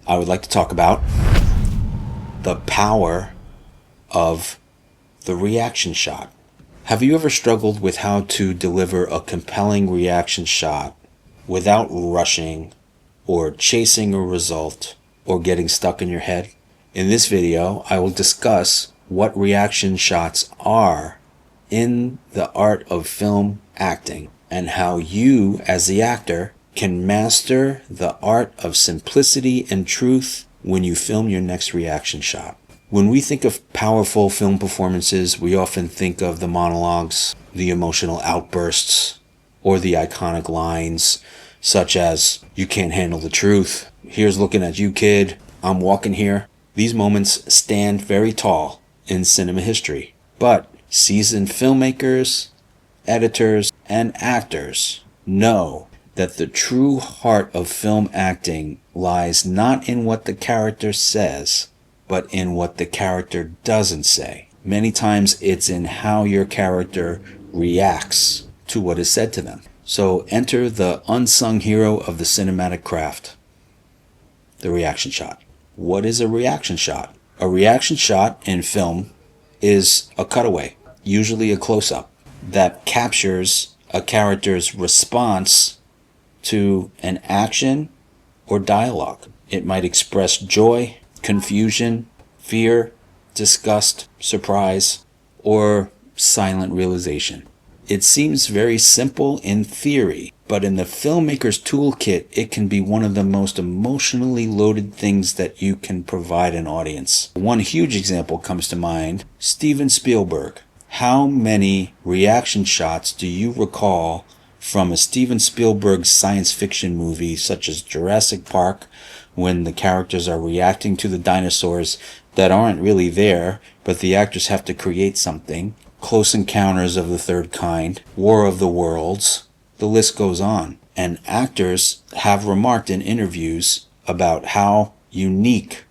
I would like to talk about the power of the reaction shot. Have you ever struggled with how to deliver a compelling reaction shot without rushing or chasing a result or getting stuck in your head? In this video, I will discuss what reaction shots are in the art of film acting and how you, as the actor, can master the art of simplicity and truth when you film your next reaction shot. When we think of powerful film performances, we often think of the monologues, the emotional outbursts, or the iconic lines such as, "You can't handle the truth," "Here's looking at you, kid," "I'm walking here." These moments stand very tall in cinema history, but seasoned filmmakers, editors, and actors know that the true heart of film acting lies not in what the character says, but in what the character doesn't say. Many times it's in how your character reacts to what is said to them. So enter the unsung hero of the cinematic craft, the reaction shot. What is a reaction shot? A reaction shot in film is a cutaway, usually a close-up, that captures a character's response to an action or dialogue. It might express joy, confusion, fear, disgust, surprise, or silent realization. It seems very simple in theory, but in the filmmaker's toolkit, it can be one of the most emotionally loaded things that you can provide an audience. One huge example comes to mind, Steven Spielberg. How many reaction shots do you recall from a Steven Spielberg science fiction movie such as Jurassic Park, when the characters are reacting to the dinosaurs that aren't really there, but the actors have to create something? Close Encounters of the Third Kind, War of the Worlds, the list goes on. And actors have remarked in interviews about how unique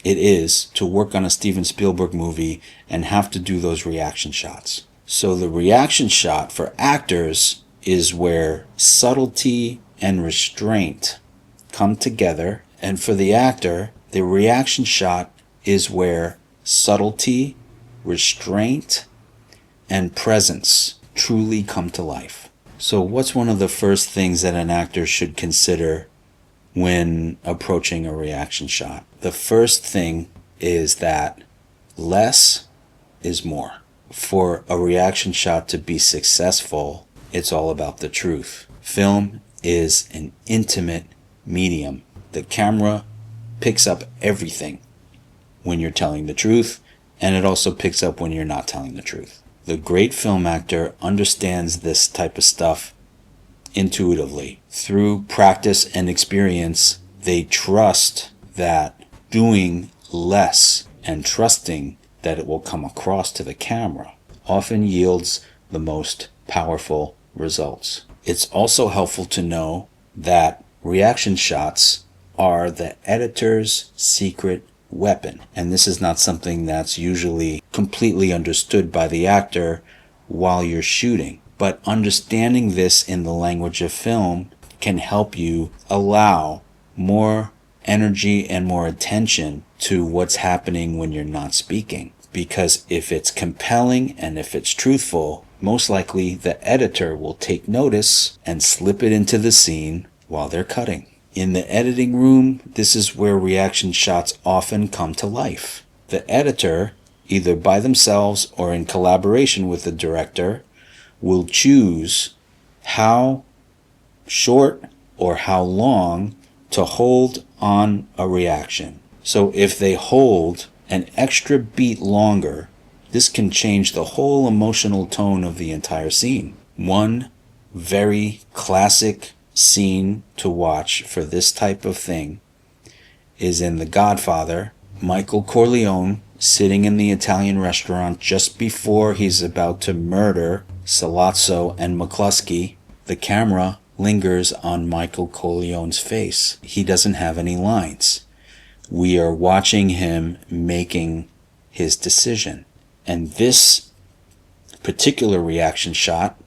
it is to work on a Steven Spielberg movie and have to do those reaction shots. So the reaction shot for actors is where subtlety and restraint come together, and for the actor, the reaction shot is where subtlety, restraint, and presence truly come to life. So what's one of the first things that an actor should consider when approaching a reaction shot? The first thing is that less is more. For a reaction shot to be successful, it's all about the truth. Film is an intimate medium. The camera picks up everything when you're telling the truth, and it also picks up when you're not telling the truth. The great film actor understands this type of stuff intuitively. Through practice and experience, they trust that doing less and trusting that it will come across to the camera often yields the most powerful results. It's also helpful to know that reaction shots are the editor's secret weapon. And this is not something that's usually completely understood by the actor while you're shooting. But understanding this in the language of film can help you allow more energy and more attention to what's happening when you're not speaking. Because if it's compelling and if it's truthful, most likely the editor will take notice and slip it into the scene while they're cutting. In the editing room, this is where reaction shots often come to life. The editor, either by themselves or in collaboration with the director, will choose how short or how long to hold on a reaction. So if they hold an extra beat longer, this can change the whole emotional tone of the entire scene. One very classic scene to watch for this type of thing is in The Godfather. Michael Corleone sitting in the Italian restaurant just before he's about to murder Salazzo and McCluskey. The camera lingers on Michael Corleone's face. He doesn't have any lines. We are watching him making his decision. And this particular reaction shot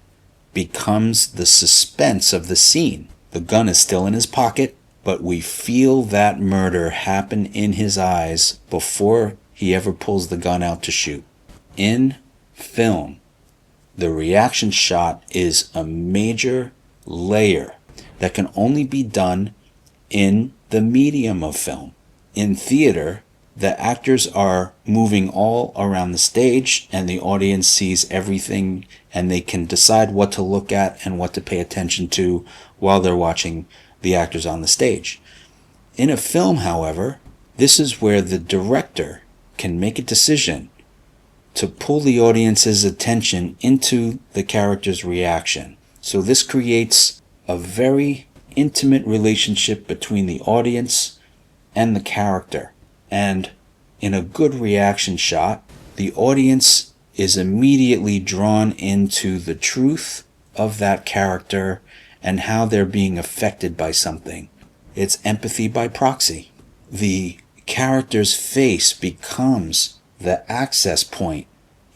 becomes the suspense of the scene. The gun is still in his pocket. but we feel that murder happen in his eyes before he ever pulls the gun out to shoot. In film, the reaction shot is a major layer that can only be done in the medium of film. In theater, the actors are moving all around the stage and the audience sees everything and they can decide what to look at and what to pay attention to while they're watching the actors on the stage. In a film, however, this is where the director can make a decision to pull the audience's attention into the character's reaction. So this creates a very intimate relationship between the audience and the character. And in a good reaction shot, the audience is immediately drawn into the truth of that character and how they're being affected by something. It's empathy by proxy. The character's face becomes the access point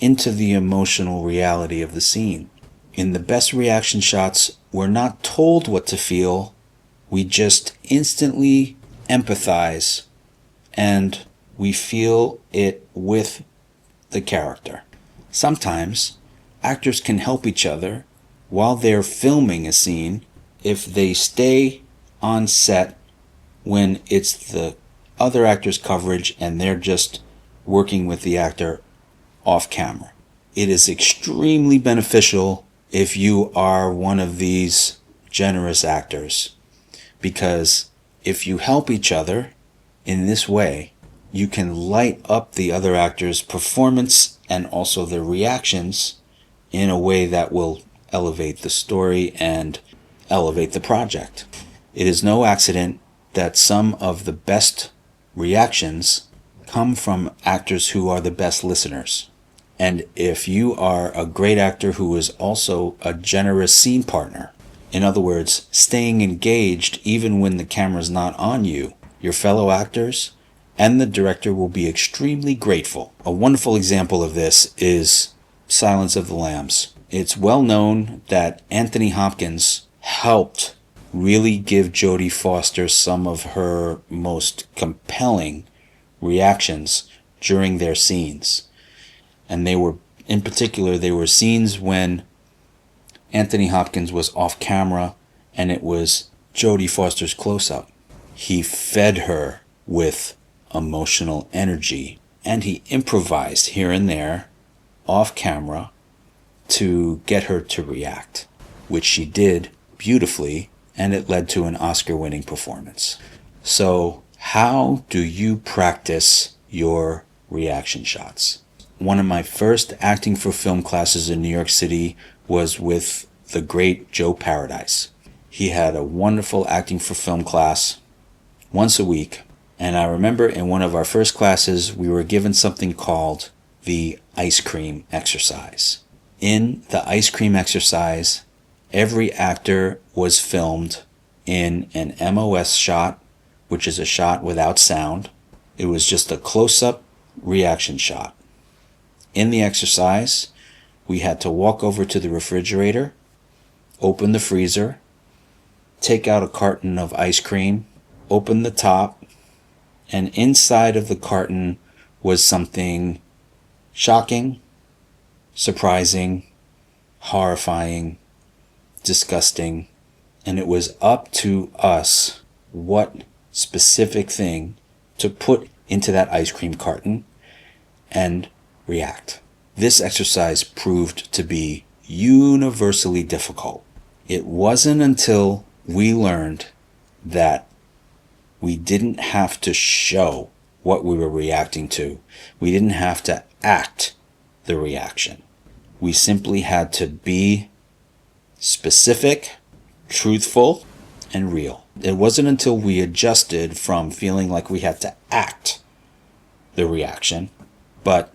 into the emotional reality of the scene. In the best reaction shots, we're not told what to feel. We just instantly empathize and we feel it with the character. Sometimes actors can help each other while they're filming a scene if they stay on set when it's the other actor's coverage and they're just working with the actor off camera. It is extremely beneficial if you are one of these generous actors, because if you help each other in this way, you can light up the other actor's performance and also their reactions in a way that will elevate the story and elevate the project. It is no accident that some of the best reactions come from actors who are the best listeners. And if you are a great actor who is also a generous scene partner, in other words, staying engaged even when the camera's not on you, your fellow actors and the director will be extremely grateful. A wonderful example of this is Silence of the Lambs. It's well known that Anthony Hopkins helped really give Jodie Foster some of her most compelling reactions during their scenes. And they were scenes when Anthony Hopkins was off camera and it was Jodie Foster's close-up. He fed her with emotional energy and he improvised here and there off camera to get her to react, which she did beautifully, and it led to an Oscar-winning performance. So, how do you practice your reaction shots? One of my first acting for film classes in New York City was with the great Joe Paradise. He had a wonderful acting for film class once a week, and I remember in one of our first classes we were given something called the ice cream exercise. In the ice cream exercise, every actor was filmed in an MOS shot, which is a shot without sound. It was just a close-up reaction shot. In the exercise, we had to walk over to the refrigerator, open the freezer, take out a carton of ice cream, open the top, and inside of the carton was something shocking, surprising, horrifying, disgusting, and it was up to us what specific thing to put into that ice cream carton and react. This exercise proved to be universally difficult. It wasn't until we learned that we didn't have to show what we were reacting to. We didn't have to act the reaction. We simply had to be specific, truthful, and real. It wasn't until we adjusted from feeling like we had to act the reaction, but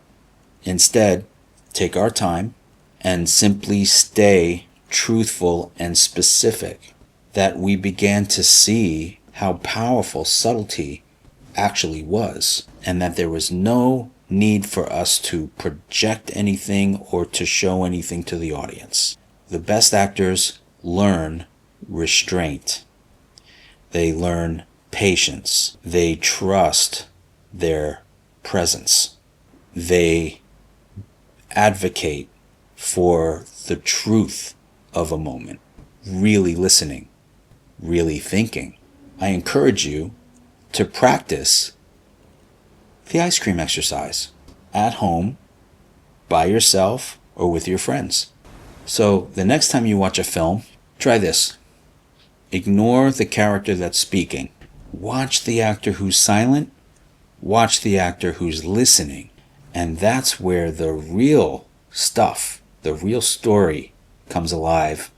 instead take our time and simply stay truthful and specific, that we began to see how powerful subtlety actually was, and that there was no need for us to project anything or to show anything to the audience. The best actors learn restraint. They learn patience. They trust their presence. They advocate for the truth of a moment, really listening, really thinking. I encourage you to practice the ice cream exercise at home, by yourself, or with your friends. So the next time you watch a film, try this. Ignore the character that's speaking. Watch the actor who's silent. Watch the actor who's listening. And that's where the real stuff, the real story comes alive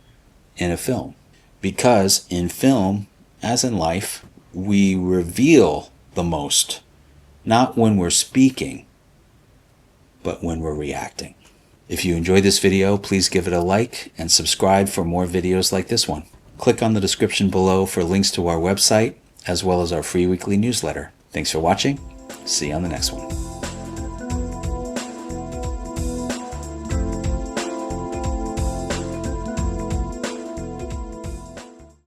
in a film. Because in film, as in life, we reveal the most, not when we're speaking, but when we're reacting. If you enjoyed this video, please give it a like and subscribe for more videos like this one. Click on the description below for links to our website, as well as our free weekly newsletter. Thanks for watching. See you on the next one.